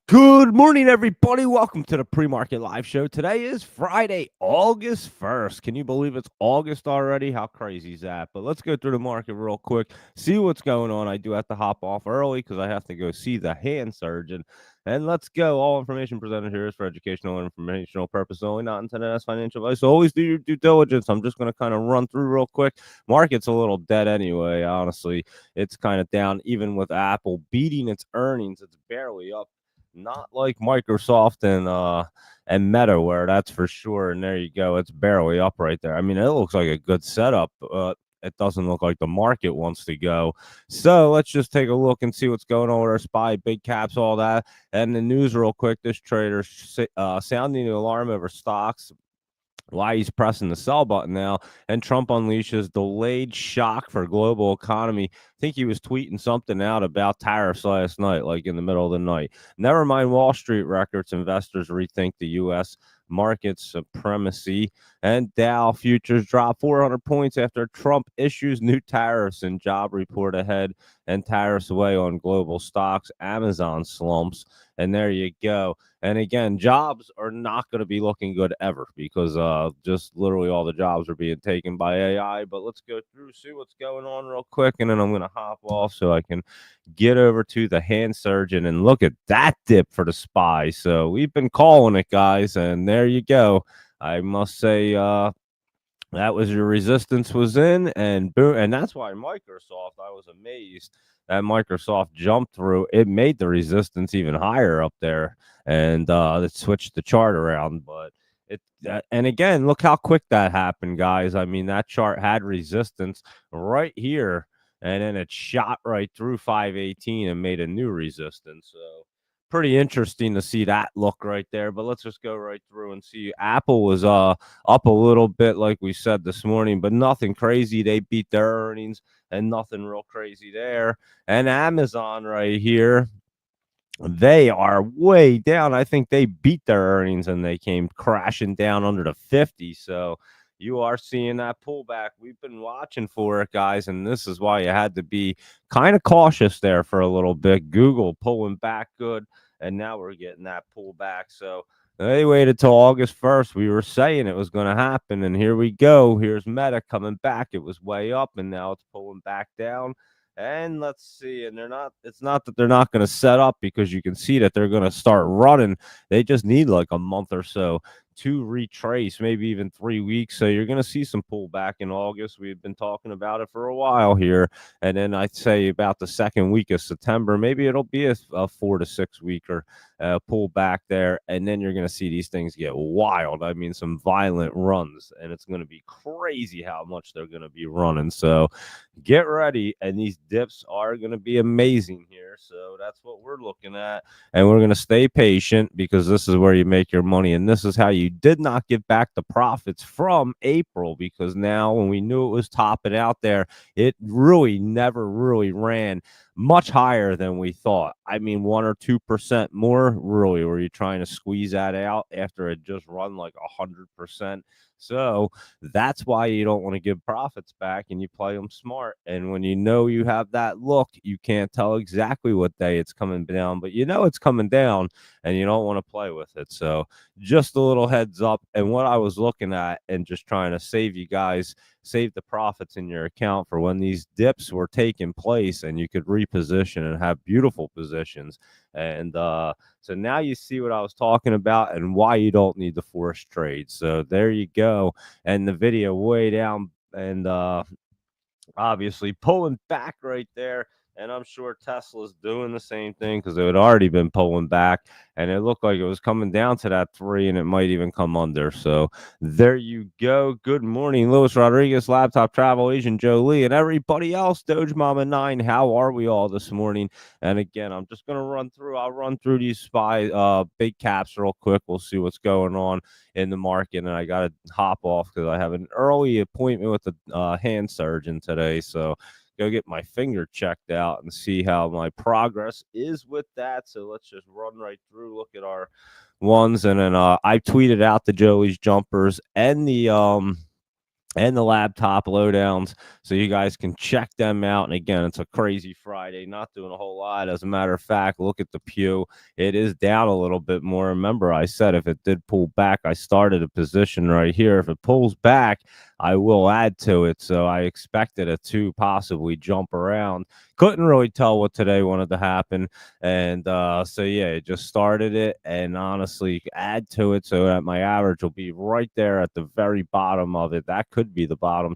Good morning, everybody. Welcome to the pre-market live show. Today is Friday, August 1st. Can you believe it's August already? How crazy is that? But let's go through the market real quick, see what's going on. I do have to hop off early because I have to go see the hand surgeon. And let's go. All information presented here is for educational and informational purposes only, not intended as financial advice. So always do your due diligence. I'm just going to kind of run through real quick. Market's a little dead anyway, honestly. It's kind of down, even with Apple beating its earnings. It's barely up, not like Microsoft and Meta, that's for sure. And there you go. It's barely up right there. I mean, it looks like a good setup, but it doesn't look like the market wants to go. So let's just take a look and see what's going on with our SPY, big caps, all that. And the news real quick. This trader sounding the alarm over stocks, why he's pressing the sell button now, and Trump unleashes delayed shock for global economy. I think he was tweeting something out about tariffs last night, like in the middle of the night. Never mind Wall Street records, investors rethink the U.S. market supremacy, and Dow futures drop 400 points after Trump issues new tariffs and job report ahead, and tariffs weigh on global stocks. Amazon slumps, and there you go. And again, jobs are not going to be looking good ever because just literally all the jobs are being taken by AI. But let's go through, see what's going on real quick, and then I'm going to hop off so I can get over to the hand surgeon and look at that dip for the SPY. So we've been calling it, guys, and there you go. I must say, that was your resistance was in, and boom, and that's why Microsoft, I was amazed that Microsoft jumped through. It made the resistance even higher up there, and it switched the chart around. But and again, look how quick that happened, guys. I mean, that chart had resistance right here, and then it shot right through 518 and made a new resistance. So pretty interesting to see that look right there. But let's just go right through and see. Apple was up a little bit, like we said this morning, but nothing crazy. They beat their earnings and nothing real crazy there. And Amazon right here, they are way down. I think they beat their earnings and they came crashing down under the 50. So you are seeing that pullback. We've been watching for it, guys, and this is why you had to be kind of cautious there for a little bit. Google pulling back good, and now we're getting that pullback. So they waited till August 1st. We were saying it was going to happen, and here we go. Here's Meta coming back. It was way up, and now it's pulling back down. And let's see. And it's not that they're not going to set up, because you can see that they're going to start running. They just need like a month or so to retrace, maybe even 3 weeks. So you're going to see some pullback in August. We've been talking about it for a while here. And then I'd say about the second week of September, maybe it'll be a 4 to 6 weeker pull back there. And then you're going to see these things get wild. I mean, some violent runs, and it's going to be crazy how much they're going to be running. So get ready, and these dips are going to be amazing here. So that's what we're looking at, and we're going to stay patient, because this is where you make your money, and this is how you did not get back the profits from April, because now when we knew it was topping out there, it really never really ran much higher than we thought. I mean, 1 or 2% more. Really, were you trying to squeeze that out after it just run like 100%? So that's why you don't want to give profits back, and you play them smart. And when you know you have that look, you can't tell exactly what day it's coming down, but you know it's coming down, and you don't want to play with it. So just a little heads up. And what I was looking at and just trying to save you guys, save the profits in your account for when these dips were taking place, and you could reposition and have beautiful positions. And so now you see what I was talking about and why you don't need the force trade. So there you go. And the video way down, and obviously pulling back right there. And I'm sure Tesla's doing the same thing, because it had already been pulling back, and it looked like it was coming down to that 3, and it might even come under. So there you go. Good morning, Luis Rodriguez, Laptop Travel Agent Joe Lee, and everybody else. Doge Mama 9. How are we all this morning? And again, I'm just gonna I'll run through these big caps real quick. We'll see what's going on in the market, and I got to hop off because I have an early appointment with the hand surgeon today. So go get my finger checked out and see how my progress is with that. So let's just run right through, look at our ones, and then I tweeted out the Joey's jumpers and the and the laptop lowdowns, so you guys can check them out. And again, it's a crazy Friday, not doing a whole lot. As a matter of fact, look at the Pew. It is down a little bit more. Remember, I said if it did pull back, I started a position right here. If it pulls back, I will add to it. So I expected it to possibly jump around. Couldn't really tell what today wanted to happen. And so, yeah, it just started it. And honestly, add to it so that my average will be right there at the very bottom of it. That could be the bottom,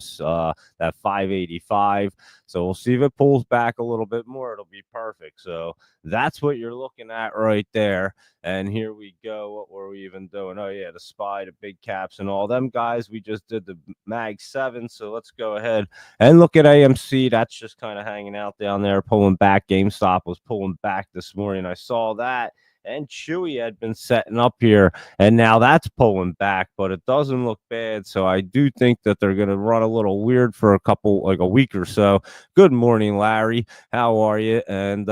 that 585. So we'll see if it pulls back a little bit more. It'll be perfect. So that's what you're looking at right there. And here we go. What were we even doing? Oh, yeah, the SPY, the big caps, and all them guys. We just did the Mag 7. So let's go ahead and look at AMC. That's just kind of hanging out down there, pulling back. GameStop was pulling back this morning. I saw that. And Chewy had been setting up here, and now that's pulling back, but it doesn't look bad. So I do think that they're going to run a little weird for a couple, like a week or so. Good morning, Larry. How are you? And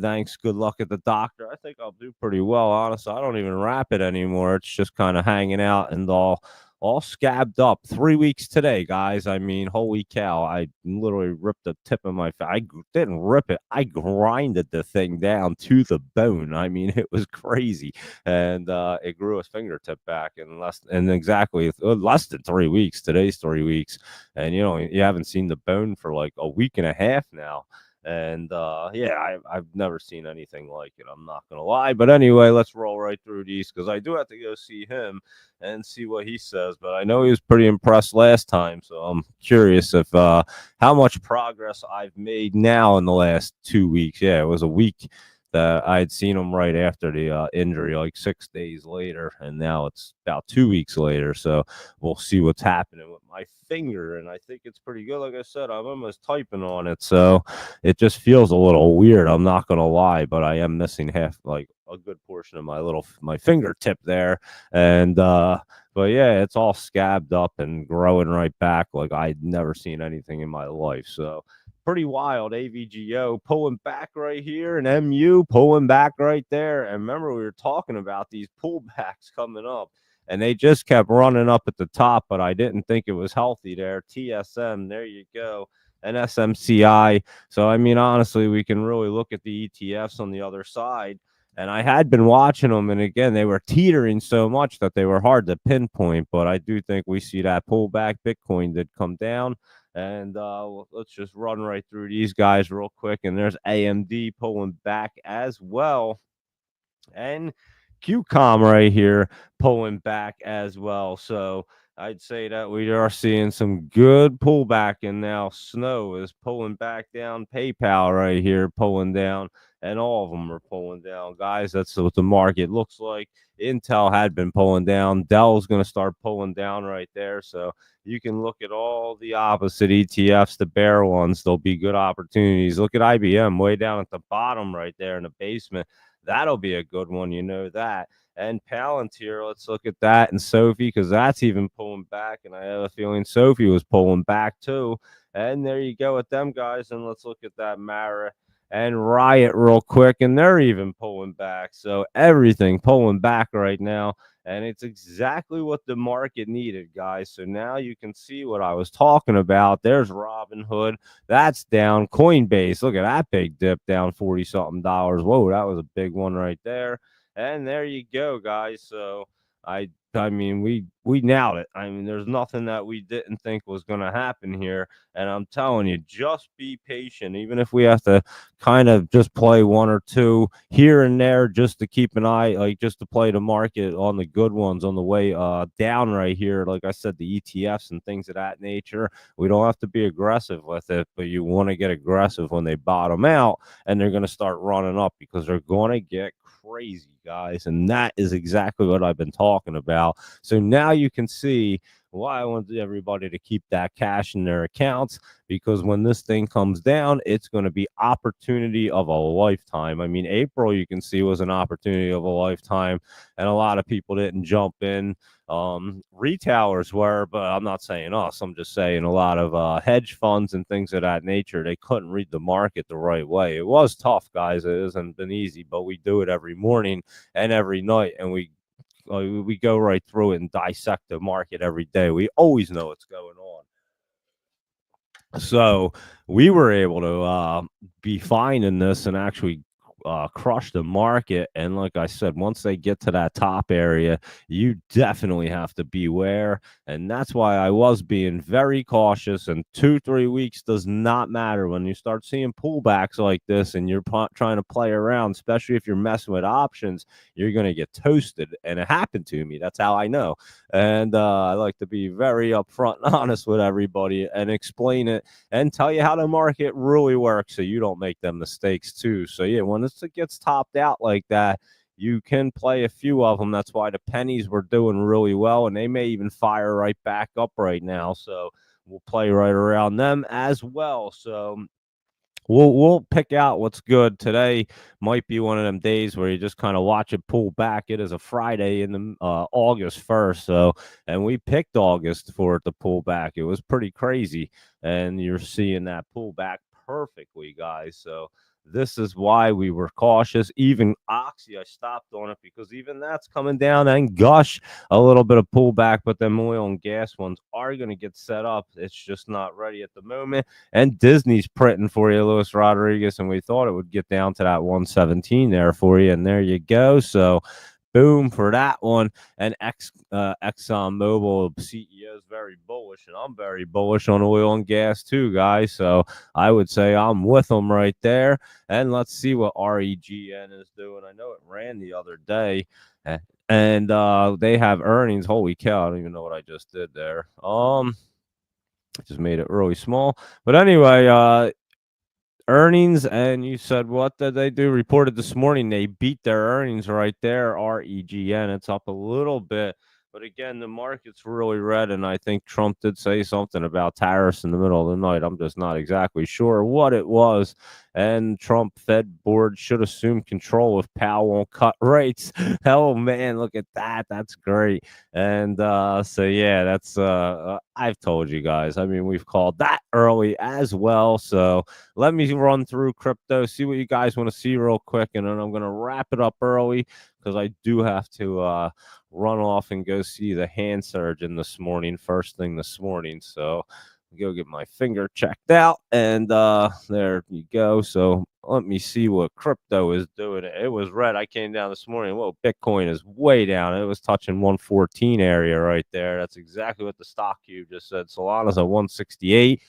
thanks. Good luck at the doctor. I think I'll do pretty well, honestly. I don't even wrap it anymore. It's just kind of hanging out and all scabbed up. 3 weeks today, guys. I mean, holy cow. I literally ripped the tip of my I didn't rip it. I grinded the thing down to the bone. I mean, it was crazy. And it grew his fingertip back in less than 3 weeks. Today's 3 weeks. And you haven't seen the bone for like a week and a half now. And yeah, I've never seen anything like it. I'm not gonna lie. But anyway, let's roll right through these because I do have to go see him and see what he says. But I know he was pretty impressed last time, so I'm curious if how much progress I've made now in the last 2 weeks. Yeah, it was a week that I had seen him right after the injury, like 6 days later, and now it's about 2 weeks later. So we'll see what's happening with my finger, and I think it's pretty good. Like I said, I'm almost typing on it, so it just feels a little weird. I'm not gonna lie, but I am missing half, like a good portion of my fingertip there, and but yeah, it's all scabbed up and growing right back like I'd never seen anything in my life. So pretty wild. AVGO pulling back right here, and MU pulling back right there. And remember, we were talking about these pullbacks coming up, and they just kept running up at the top, but I didn't think it was healthy there. TSM, there you go. And SMCI. So, I mean, honestly, we can really look at the ETFs on the other side. And I had been watching them, and again, they were teetering so much that they were hard to pinpoint. But I do think we see that pullback. Bitcoin did come down. And let's just run right through these guys real quick. And there's AMD pulling back as well. And QCOM right here pulling back as well. So I'd say that we are seeing some good pullback. And now Snow is pulling back down. PayPal right here pulling down. And all of them are pulling down. Guys, that's what the market looks like. Intel had been pulling down. Dell's going to start pulling down right there. So you can look at all the opposite ETFs, the bear ones. There'll be good opportunities. Look at IBM way down at the bottom right there in the basement. That'll be a good one. You know that. And Palantir, let's look at that. And Sophie, because that's even pulling back. And I have a feeling Sophie was pulling back too. And there you go with them guys. And let's look at that Mara and Riot real quick. And they're even pulling back. So everything pulling back right now. And it's exactly what the market needed, guys. So now you can see what I was talking about. There's Robinhood. That's down. Coinbase. Look at that big dip down 40 something dollars. Whoa, that was a big one right there. And there you go, guys. So I mean, we nailed it. I mean, there's nothing that we didn't think was going to happen here. And I'm telling you, just be patient. Even if we have to kind of just play one or two here and there just to keep an eye, like just to play the market on the good ones on the way down right here. Like I said, the ETFs and things of that nature. We don't have to be aggressive with it, but you want to get aggressive when they bottom out and they're going to start running up because they're going to get crazy, guys. And that is exactly what I've been talking about. So now you can see why I want everybody to keep that cash in their accounts, because when this thing comes down, it's going to be opportunity of a lifetime. I mean, April, you can see, was an opportunity of a lifetime, and a lot of people didn't jump in. Retailers were, but I'm not saying us. I'm just saying a lot of hedge funds and things of that nature, they couldn't read the market the right way. It was tough, guys. It hasn't been easy, but we do it every morning and every night, and we go right through it and dissect the market every day. We always know what's going on. So we were able to be fine in this and actually crush the market. And like I said, once they get to that top area, you definitely have to beware. And that's why I was being very cautious. And 2, 3 weeks does not matter when you start seeing pullbacks like this and you're trying to play around, especially if you're messing with options, you're going to get toasted. And it happened to me. That's how I know. And I like to be very upfront and honest with everybody and explain it and tell you how the market really works so you don't make them mistakes too. So yeah, when it gets topped out like that, you can play a few of them. That's why the pennies were doing really well, and they may even fire right back up right now. So we'll play right around them as well. So we'll pick out what's good. Today might be one of them days where you just kind of watch it pull back. It is a Friday in the August 1st, so and we picked August for it to pull back. It was pretty crazy, and you're seeing that pull back perfectly, guys. So this is why we were cautious. Even Oxy, I stopped on it because even that's coming down, and Gush a little bit of pullback, but them oil and gas ones are going to get set up. It's just not ready at the moment. And Disney's printing for you, Luis Rodriguez, and we thought it would get down to that 117 there for you, and there you go. So boom for that one. And Exxon Mobil CEO is very bullish, and I'm very bullish on oil and gas too, guys. So I would say I'm with them right there. And let's see what REGN is doing. I know it ran the other day, and they have earnings. Holy cow! I don't even know what I just did there. Just made it really small. But anyway, earnings, and you said what did they do? Reported this morning they beat their earnings right there. REGN, it's up a little bit. But again, the market's really red, and I think Trump did say something about tariffs in the middle of the night. I'm just not exactly sure what it was. And Trump Fed board should assume control if Powell won't cut rates. Oh man, look at that. That's great. And so yeah, that's I've told you guys. I mean, we've called that early as well. So let me run through crypto, see what you guys want to see real quick, and then I'm going to wrap it up early because I do have to run off and go see the hand surgeon this morning, first thing this morning. So go get my finger checked out, and there you go. So let me see what crypto is doing. It was red. I came down this morning. Whoa, Bitcoin is way down. It was touching 114 area right there. That's exactly what the stock cube just said. Solana's at 168.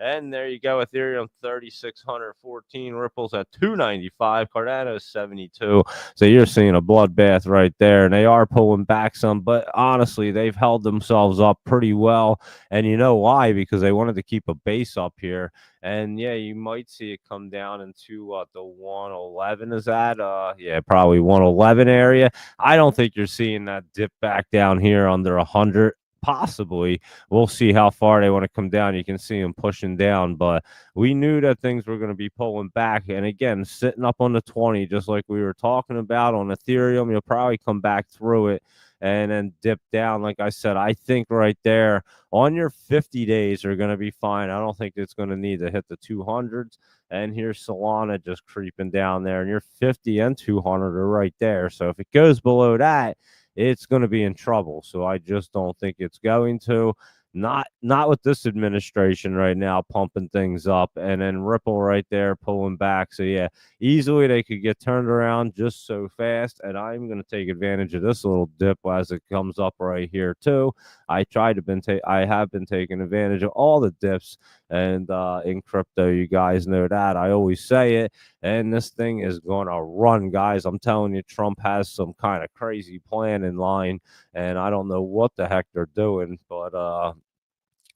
And there you go. Ethereum 3,614, Ripple's at 295, Cardano's 72. So you're seeing a bloodbath right there. And they are pulling back some, but honestly, they've held themselves up pretty well. And you know why? Because they wanted to keep a base up here. And yeah, you might see it come down into the 111 is that? Yeah, probably 111 area. I don't think you're seeing that dip back down here under 100. Possibly. We'll see how far they want to come down. You can see them pushing down, but we knew that things were going to be pulling back. And again, sitting up on the 20, just like we were talking about on Ethereum, you'll probably come back through it and then dip down. Like I said, I think right there on your 50 days are going to be fine. I don't think it's going to need to hit the 200s. And here's Solana just creeping down there, and your 50 and 200 are right there. So if it goes below that, it's going to be in trouble. So I just don't think it's going to. Not with this administration right now pumping things up, and then Ripple right there pulling back. So yeah, easily they could get turned around just so fast. And I'm going to take advantage of this little dip as it comes up right here too. I have been taking advantage of all the dips, and in crypto, you guys know that I always say it. And this thing is going to run, guys. I'm telling you, Trump has some kind of crazy plan in line, and I don't know what the heck they're doing, but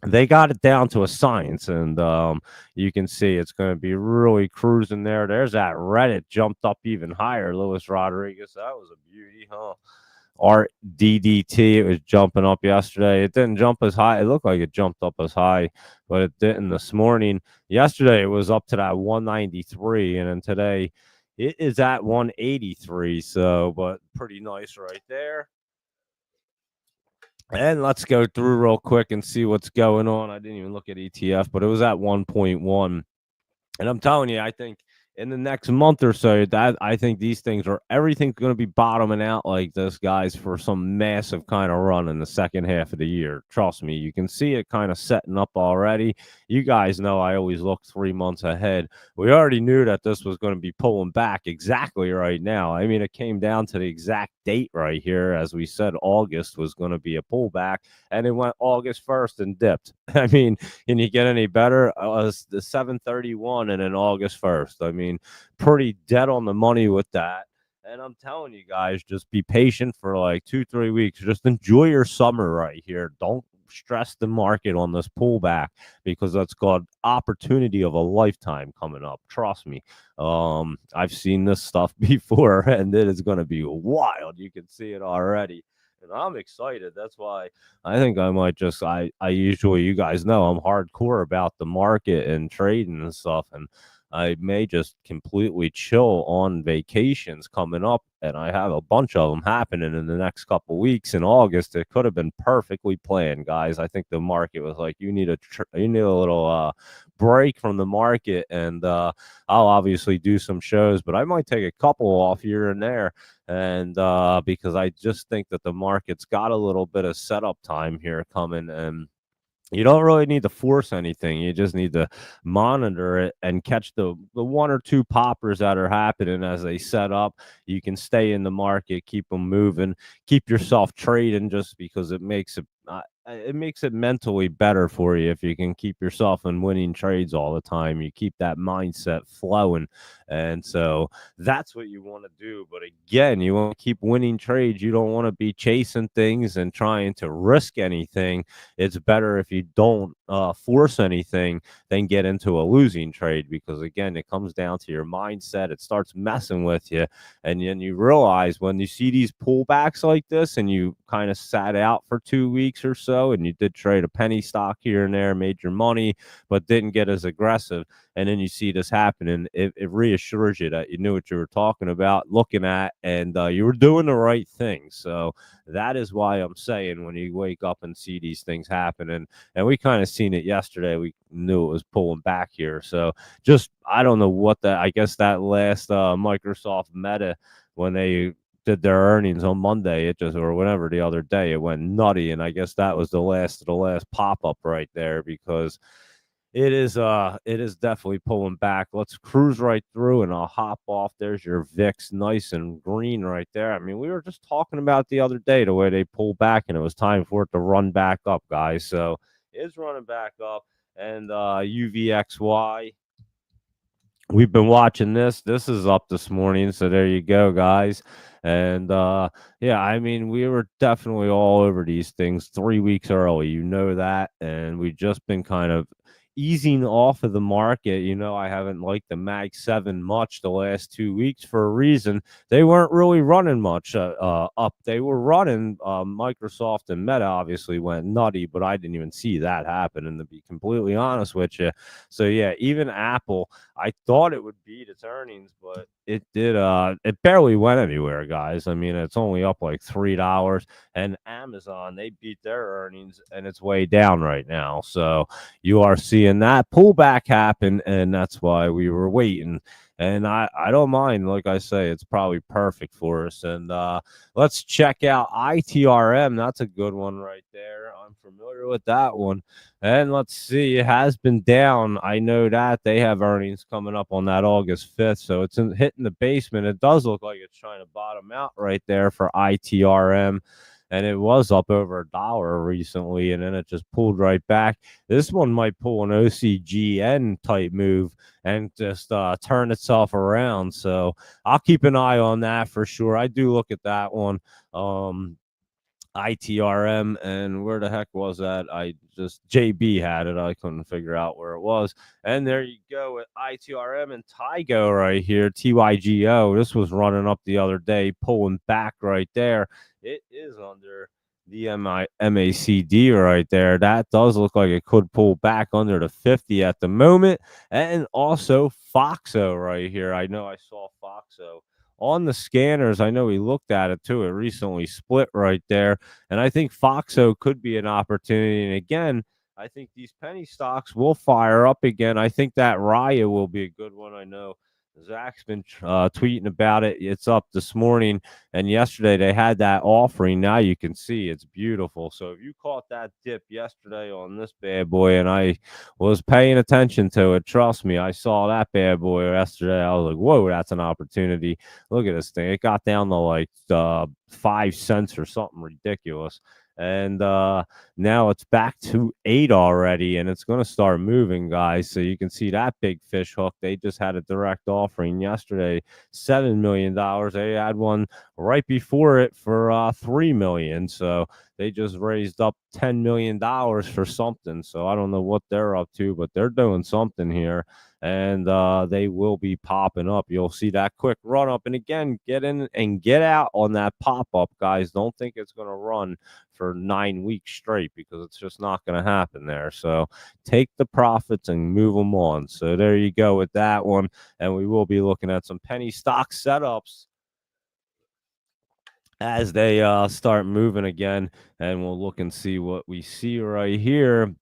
they got it down to a science, and you can see it's going to be really cruising there. There's that Reddit jumped up even higher. Luis Rodriguez, that was a beauty, huh? Art DDT, it was jumping up yesterday. It didn't jump as high. It looked like it jumped up as high, but it didn't this morning. Yesterday, it was up to that 193, and then today, it is at 183. So, but pretty nice right there. And let's go through real quick and see what's going on. I didn't even look at ETF, but it was at 1.1. And I'm telling you, I think in the next month or so, that I think these things are everything's going to be bottoming out like this, guys, for some massive kind of run in the second half of the year. Trust me, you can see it kind of setting up already. You guys know I always look 3 months ahead. We already knew that this was going to be pulling back exactly right now. I mean, it came down to the exact date right here. As we said, August was going to be a pullback, and it went August 1st and dipped. I mean, can you get any better? It's the 731 and then August 1st. I mean, pretty dead on the money with that. And I'm telling you guys, just be patient for like 2, 3 weeks. Just enjoy your summer right here. Don't stress the market on this pullback because that's called opportunity of a lifetime coming up. Trust me. I've seen this stuff before and it is going to be wild. You can see it already. And I'm excited. That's why I think I might just I usually, you guys know I'm hardcore about the market and trading and stuff, and I may just completely chill on vacations coming up, and I have a bunch of them happening in the next couple weeks in August. It could have been perfectly planned, guys. I think the market was like, you need a little break from the market, and I'll obviously do some shows, but I might take a couple off here and there, and because I just think that the market's got a little bit of setup time here coming, and you don't really need to force anything. You just need to monitor it and catch the one or two poppers that are happening as they set up. You can stay in the market, keep them moving, keep yourself trading, just because it makes it mentally better for you if you can keep yourself in winning trades all the time. You keep that mindset flowing, and so that's what you want to do. But again, you want to keep winning trades. You don't want to be chasing things and trying to risk anything. It's better if you don't force anything than get into a losing trade, because again, it comes down to your mindset. It starts messing with you, and then you realize when you see these pullbacks like this and you kind of sat out for 2 weeks or so and you did trade a penny stock here and there, made your money, but didn't get as aggressive, and then you see this happening, it reassures you that you knew what you were talking about, looking at, and you were doing the right thing. So that is why I'm saying, when you wake up and see these things happening, and we kind of seen it yesterday, we knew it was pulling back here. So just, I don't know what that, I guess that last Microsoft Meta, when they did their earnings on Monday, it just, or whatever, the other day, it went nutty, and I guess that was the last of the last pop up right there, because it is definitely pulling back. Let's cruise right through and I'll hop off. There's your VIX, nice and green right there. I mean, we were just talking about the other day the way they pulled back, and it was time for it to run back up, guys. So it's running back up, and UVXY, we've been watching this. This is up this morning, so there you go, guys. And yeah, I mean, we were definitely all over these things 3 weeks early, you know that, and we've just been kind of easing off of the market. I haven't liked the Mag 7 much the last 2 weeks for a reason. They weren't really running much up. They were running, Microsoft and Meta obviously went nutty, but I didn't even see that happen, and to be completely honest with you. So yeah, even Apple, I thought it would beat its earnings, but it did. It barely went anywhere, guys. I mean, it's only up like $3. And Amazon, they beat their earnings, and it's way down right now. So you are seeing that pullback happen, and that's why we were waiting. And I don't mind. Like I say, it's probably perfect for us. And let's check out ITRM. That's a good one right there. I'm familiar with that one. And let's see, it has been down. I know that they have earnings coming up on that August 5th. So it's hitting the basement. It does look like it's trying to bottom out right there for ITRM. And it was up over $1 recently, and then it just pulled right back. This one might pull an OCGN type move and just turn itself around. So I'll keep an eye on that for sure. I do look at that one. ITRM, and where the heck was that? I just, JB had it. I couldn't figure out where it was. And there you go with ITRM and Tygo right here, TYGO. This was running up the other day, pulling back right there. It is under the MACD right there. That does look like it could pull back under the 50 at the moment. And also Foxo right here. I know I saw Foxo on the scanners. I know we looked at it too. It recently split right there. And I think Foxo could be an opportunity. And again, I think these penny stocks will fire up again. I think that Raya will be a good one. I know Zach's been tweeting about it. It's up this morning, and yesterday they had that offering. Now you can see it's beautiful. So if you caught that dip yesterday on this bad boy, and I was paying attention to it, trust me, I saw that bad boy yesterday. I was like, "Whoa, that's an opportunity! Look at this thing. It got down to like 5 cents or something ridiculous." And now it's back to 8 already, and it's going to start moving, guys. So you can see that big fish hook. They just had a direct offering yesterday, $7 million. They had one right before it for $3 million. So they just raised up $10 million for something. So I don't know what they're up to, but they're doing something here, and they will be popping up. You'll see that quick run up, and again, get in and get out on that pop up, guys. Don't think it's going to run for 9 weeks straight, because it's just not going to happen there. So take the profits and move them on. So there you go with that one. And we will be looking at some penny stock setups as they start moving again. And we'll look and see what we see right here.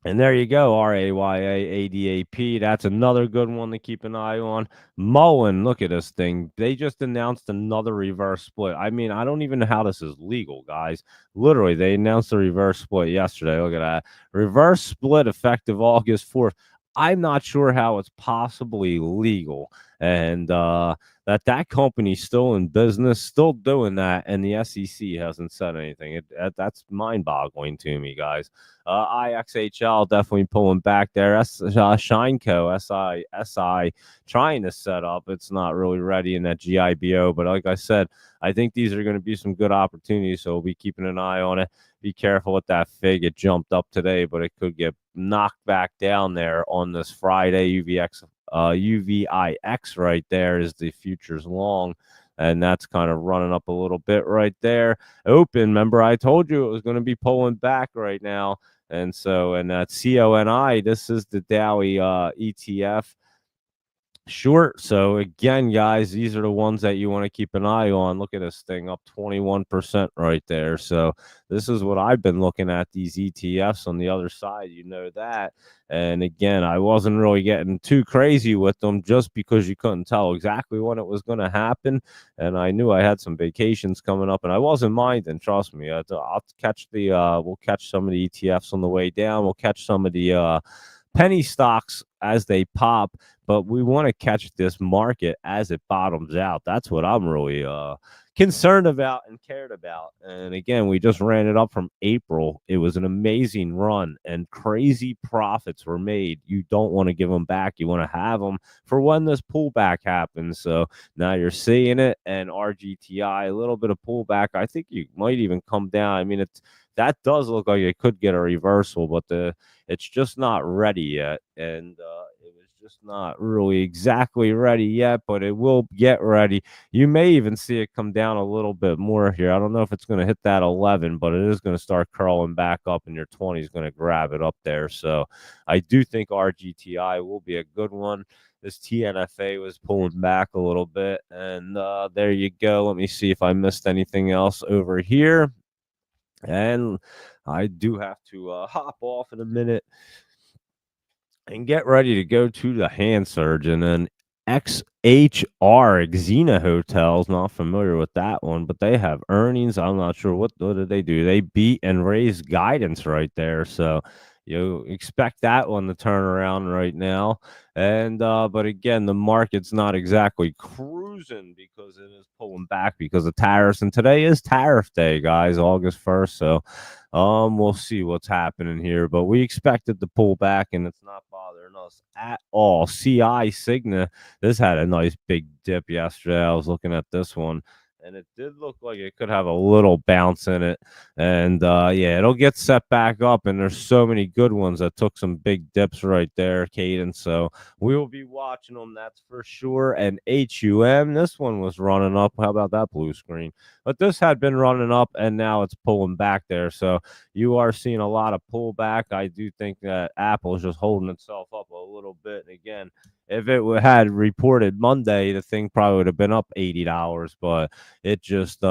And there you go, RAYA ADAP. That's another good one to keep an eye on. Mullen, look at this thing. They just announced another reverse split. I mean, I don't even know how this is legal, guys. Literally, they announced a reverse split yesterday. Look at that. Reverse split effective August 4th. I'm not sure how it's possibly legal. And that company's still in business, still doing that, and the SEC hasn't said anything. That's mind-boggling to me, guys. IXHL definitely pulling back there. Shineco, SI trying to set up. It's not really ready in that GIBO, but like I said, I think these are going to be some good opportunities, so we'll be keeping an eye on it. Be careful with that fig. It jumped up today, but it could get knocked back down there on this Friday. UVIX right there is the futures long, and that's kind of running up a little bit right there. Open, remember I told you it was going to be pulling back right now. And so, and that CONI, this is the Dowie ETF short. So again, guys, these are the ones that you want to keep an eye on. Look at this thing up 21% right there. So this is what I've been looking at, these ETFs on the other side, you know that. And again, I wasn't really getting too crazy with them just because you couldn't tell exactly when it was going to happen. And I knew I had some vacations coming up, and I wasn't minding, trust me. I'll catch we'll catch some of the ETFs on the way down. We'll catch some of the penny stocks as they pop, but we want to catch this market as it bottoms out. That's what I'm really concerned about and cared about. And again, we just ran it up from April. It was an amazing run, and crazy profits were made. You don't want to give them back. You want to have them for when this pullback happens. So now you're seeing it, and RGTI, a little bit of pullback. I think you might even come down. I mean, that does look like it could get a reversal, but it's just not ready yet. And it was just not really exactly ready yet, but it will get ready. You may even see it come down a little bit more here. I don't know if it's going to hit that 11, but it is going to start curling back up, and your 20 is going to grab it up there. So I do think RGTI will be a good one. This TNFA was pulling back a little bit, and there you go. Let me see if I missed anything else over here. And I do have to hop off in a minute and get ready to go to the hand surgeon. And XHR, Xena Hotels, not familiar with that one, but they have earnings. I'm not sure what did they do. They beat and raised guidance right there. So you expect that one to turn around right now. And but again, the market's not exactly cruising because it is pulling back because of tariffs. And today is tariff day, guys, August 1st. So we'll see what's happening here, but we expected to pull back, and it's not bothering us at all. CI Cigna, this had a nice big dip yesterday. I was looking at this one, and it did look like it could have a little bounce in it. And yeah, it'll get set back up, and there's so many good ones that took some big dips right there, Cadence. So we will be watching them, that's for sure. And HUM, this one was running up. How about that blue screen? But this had been running up, and now it's pulling back there. So you are seeing a lot of pullback. I do think that Apple is just holding itself up a little bit. And again, if it had reported Monday, the thing probably would have been up $80, but it just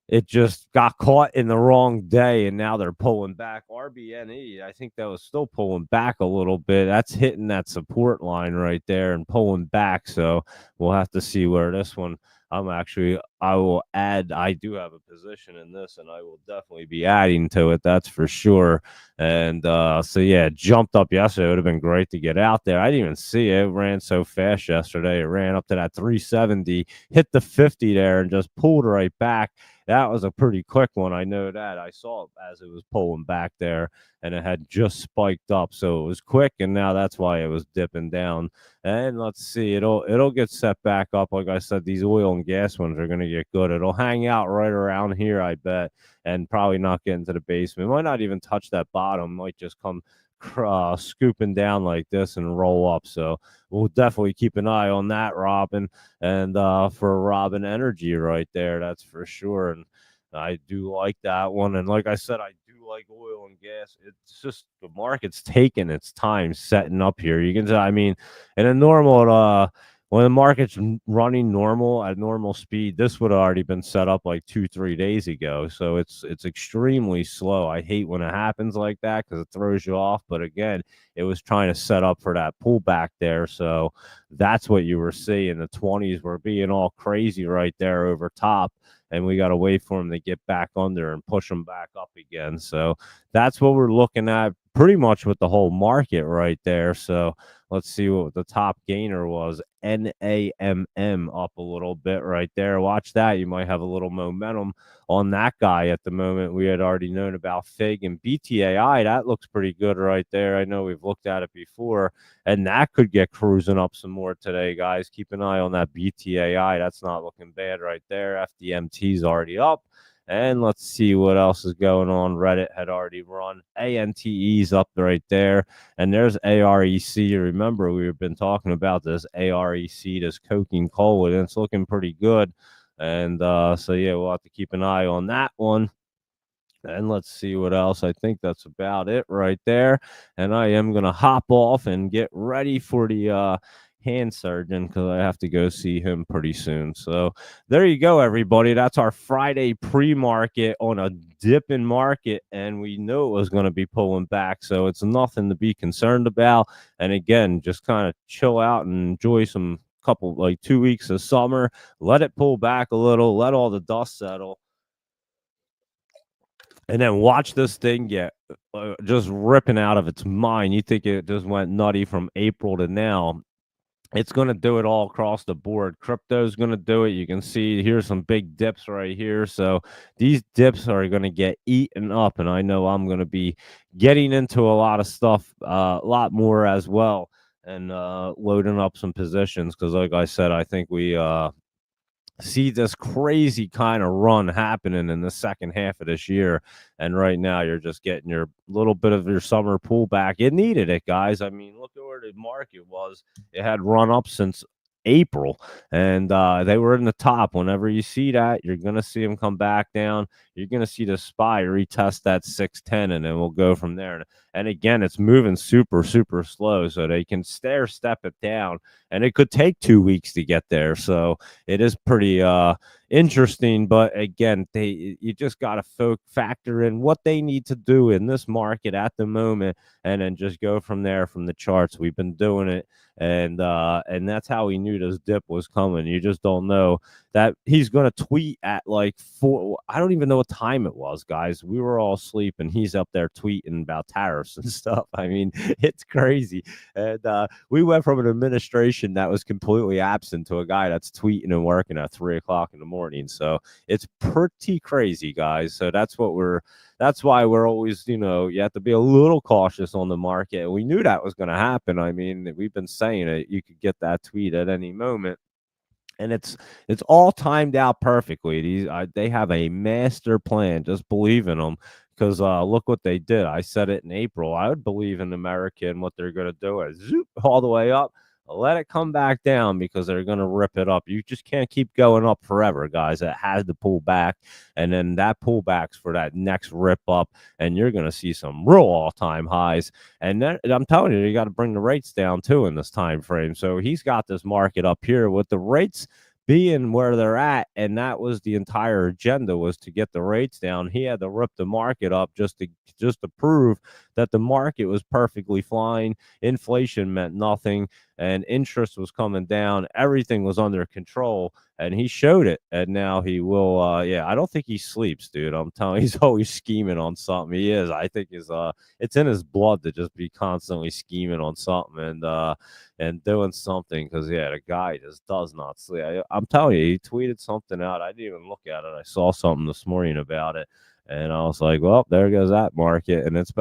it just got caught in the wrong day, and now they're pulling back. RBNE, I think that was still pulling back a little bit. That's hitting that support line right there and pulling back. So we'll have to see where this one. I will add. I do have a position in this, and I will definitely be adding to it. That's for sure. And so yeah, it jumped up yesterday. It would have been great to get out there. I didn't even see it. It ran so fast yesterday. It ran up to that 370, hit the 50 there, and just pulled right back. That was a pretty quick one. I know that. I saw it as it was pulling back there, and it had just spiked up. So it was quick, and now that's why it was dipping down. And let's see, it'll get set back up. Like I said, these oil and gas ones are gonna get good. It'll hang out right around here, I bet, and probably not get into the basement. It might not even touch that bottom. Might just come scooping down like this and roll up. So we'll definitely keep an eye on that, Robin. And for Robin Energy right there, that's for sure. And I do like that one. And like I said, I do like oil and gas. It's just the market's taking its time setting up here. You can say, I mean, in a normal when the market's running normal at normal speed, this would have already been set up like 2-3 days ago. So it's extremely slow. I hate when it happens like that because it throws you off. But again, it was trying to set up for that pullback there. So that's what you were seeing. The 20s were being all crazy right there over top. And we got to wait for them to get back under and push them back up again. So that's what we're looking at pretty much with the whole market right there. So let's see what the top gainer was. NAMM up a little bit right there. Watch that. You might have a little momentum on that guy at the moment. We had already known about FIG and BTAI. That looks pretty good right there. I know we've looked at it before, and that could get cruising up some more today, guys. Keep an eye on that BTAI. That's not looking bad right there. FDMT's already up. And let's see what else is going on. Reddit had already run. ANTE's up right there. And there's AREC. Remember, we've been talking about this AREC, this coking coal, and it's looking pretty good. And so, yeah, we'll have to keep an eye on that one. And let's see what else. I think that's about it right there. And I am going to hop off and get ready for the hand surgeon because I have to go see him pretty soon. So there you go, everybody. That's our Friday pre-market on a dip in market, and we knew it was going to be pulling back. So it's nothing to be concerned about. And again, just kind of chill out and enjoy some couple like 2 weeks of summer. Let it pull back a little. Let all the dust settle. And then watch this thing get just ripping out of its mind. You think it just went nutty from April to now. It's going to do it all across the board. Crypto's going to do it. You can see here's some big dips right here. So these dips are going to get eaten up. And I know I'm going to be getting into a lot of stuff, a lot more as well, and loading up some positions. Because like I said, I think we see this crazy kind of run happening in the second half of this year. And right now, you're just getting your little bit of your summer pullback. It needed it, guys. I mean, look at where the market was. It had run up since April, and they were in the top. Whenever you see that, you're going to see them come back down. You're going to see the SPY retest that 610, and then we'll go from there. And again, it's moving super, super slow, so they can stair step it down, and it could take 2 weeks to get there. So it is pretty interesting, but again, you just got to factor in what they need to do in this market at the moment, and then just go from there from the charts. We've been doing it, and that's how we knew this dip was coming. You just don't know that he's going to tweet at like 4. I don't even know what time it was, guys. We were all asleep, and he's up there tweeting about tariffs and stuff. I mean, it's crazy. And we went from an administration that was completely absent to a guy that's tweeting and working at 3 o'clock in the morning. So it's pretty crazy, guys. So that's why we're always, you have to be a little cautious on the market. We knew that was going to happen. I mean, we've been saying it. You could get that tweet at any moment. And it's all timed out perfectly. They have a master plan. Just believe in them, because look what they did. I said it in April. I would believe in America and what they're going to do. Is zoop all the way up, let it come back down, because they're going to rip it up. You just can't keep going up forever, guys. It has to pull back, and then that pullback's for that next rip up, and you're going to see some real all-time highs. And then I'm telling you got to bring the rates down too in this time frame. So he's got this market up here with the rates being where they're at, and that was the entire agenda, was to get the rates down. He had to rip the market up just to prove that the market was perfectly fine. Inflation meant nothing, and interest was coming down. Everything was under control, and he showed it. And now he will. Yeah, I don't think he sleeps, dude. I'm telling you, he's always scheming on something. He is. I think it's in his blood to just be constantly scheming on something and doing something, because yeah, the guy just does not sleep. I'm telling you, he tweeted something out. I didn't even look at it. I saw something this morning about it, and I was like, well, there goes that market. And it's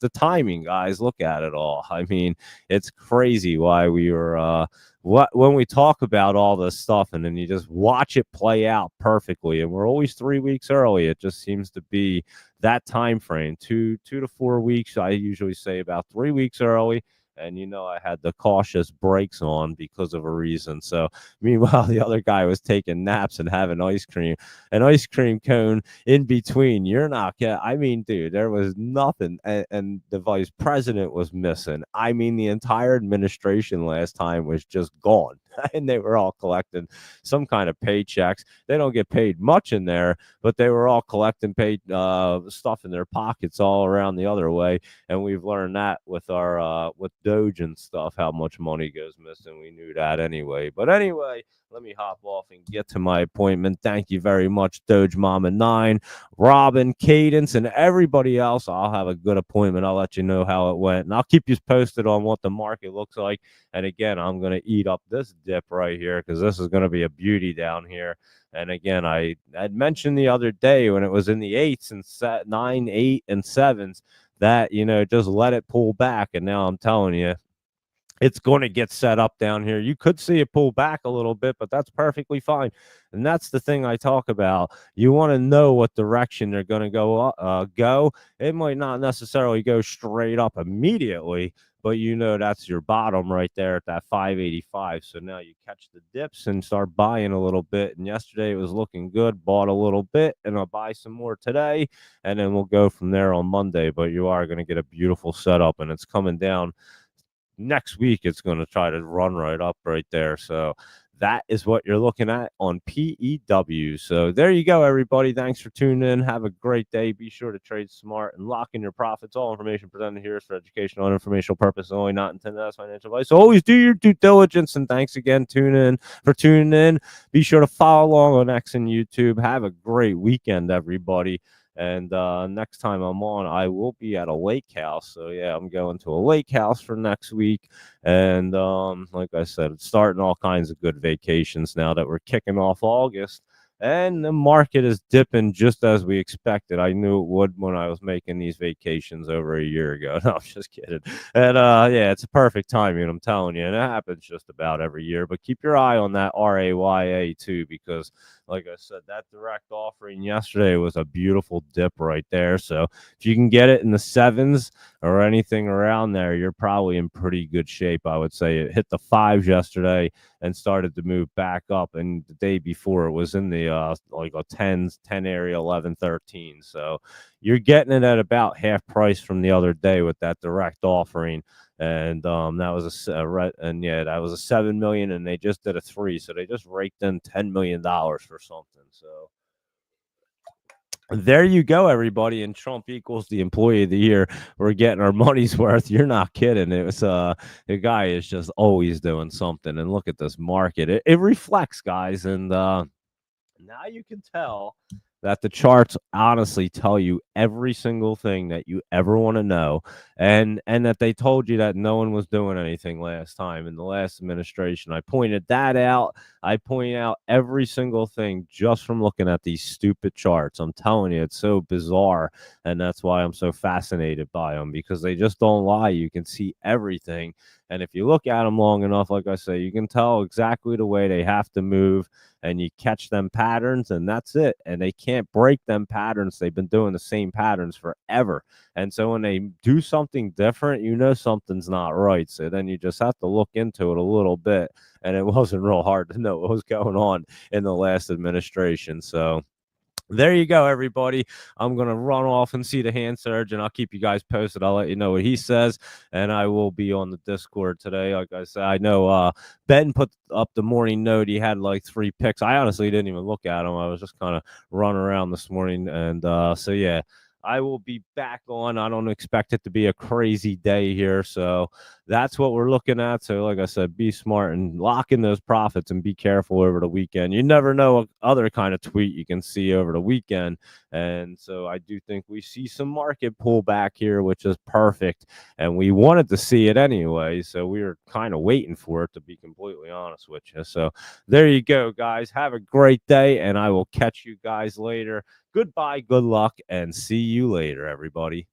the timing, guys. Look at it all. I mean, it's crazy why we were when we talk about all this stuff, and then you just watch it play out perfectly, and we're always 3 weeks early. It just seems to be that time frame, 2 to 4 weeks. I usually say about 3 weeks early. And I had the cautious brakes on because of a reason. So meanwhile, the other guy was taking naps and having an ice cream cone in between. You're not getting, I mean, dude, there was nothing. And the vice president was missing. I mean, the entire administration last time was just gone. And they were all collecting some kind of paychecks. They don't get paid much in there, but they were all collecting paid stuff in their pockets all around the other way. And we've learned that with our with Doge and stuff, how much money goes missing. We knew that anyway. But anyway, let me hop off and get to my appointment. Thank you very much, Doge Mama 9, Robin, Cadence, and everybody else. I'll have a good appointment. I'll let you know how it went, and I'll keep you posted on what the market looks like. And again, I'm going to eat up this dip right here, because this is going to be a beauty down here. And again, I had mentioned the other day when it was in the 8s and 9, 8, and 7s that, just let it pull back. And now I'm telling you, it's going to get set up down here. You could see it pull back a little bit, but that's perfectly fine. And that's the thing I talk about. You want to know what direction they're going to go. It might not necessarily go straight up immediately, but that's your bottom right there at that 585. So now you catch the dips and start buying a little bit. And yesterday it was looking good, bought a little bit, and I'll buy some more today, and then we'll go from there on Monday. But you are going to get a beautiful setup, and it's coming down next week. It's going to try to run right up right there. So that is what you're looking at on PEW. So there you go, everybody. Thanks for tuning in. Have a great day. Be sure to trade smart and lock in your profits. All information presented here is for educational and informational purposes only, not intended as financial advice. So always do your due diligence. And thanks again for tuning in. Be sure to follow along on X and YouTube. Have a great weekend, everybody. And next time I'm on, I will be at a lake house. So yeah, I'm going to a lake house for next week. And like I said, it's starting all kinds of good vacations now that we're kicking off August. And the market is dipping just as we expected. I knew it would when I was making these vacations over a year ago. No, I'm just kidding. And yeah, it's a perfect timing, I'm telling you. And it happens just about every year. But keep your eye on that RAYA too, because like I said, that direct offering yesterday was a beautiful dip right there. So if you can get it in the 7s or anything around there, you're probably in pretty good shape, I would say. It hit the 5s yesterday and started to move back up. And the day before, it was in the like a 10 area, 11, 13. So you're getting it at about half price from the other day with that direct offering. And that was that was a 7 million, and they just did a 3, so they just raked in $10 million for something. So there you go, everybody. And Trump equals the employee of the year. We're getting our money's worth. You're not kidding. It was the guy is just always doing something. And look at this market. It reflects, guys. And now you can tell that the charts honestly tell you every single thing that you ever want to know, and that they told you that no one was doing anything last time in the last administration. I pointed that out. I point out every single thing just from looking at these stupid charts. I'm telling you, it's so bizarre, and that's why I'm so fascinated by them, because they just don't lie. You can see everything, and if you look at them long enough, like I say, you can tell exactly the way they have to move, and you catch them patterns, and that's it. And they can't break them patterns. They've been doing the same patterns forever. And so when they do something different, something's not right. So then you just have to look into it a little bit. And it wasn't real hard to know what was going on in the last administration. So There you go, everybody. I'm going to run off and see the hand surgeon. I'll keep you guys posted. I'll let you know what he says, and I will be on the Discord today. Like I said, I know Ben put up the morning note. He had like 3 picks. I honestly didn't even look at them. I was just kind of running around this morning. And so, yeah, I will be back on. I don't expect it to be a crazy day here. So that's what we're looking at. So, like I said, be smart and lock in those profits and be careful over the weekend. You never know what other kind of tweet you can see over the weekend. And so I do think we see some market pullback here, which is perfect. And we wanted to see it anyway. So we were kind of waiting for it, to be completely honest with you. So there you go, guys. Have a great day, and I will catch you guys later. Goodbye, good luck, and see you later, everybody.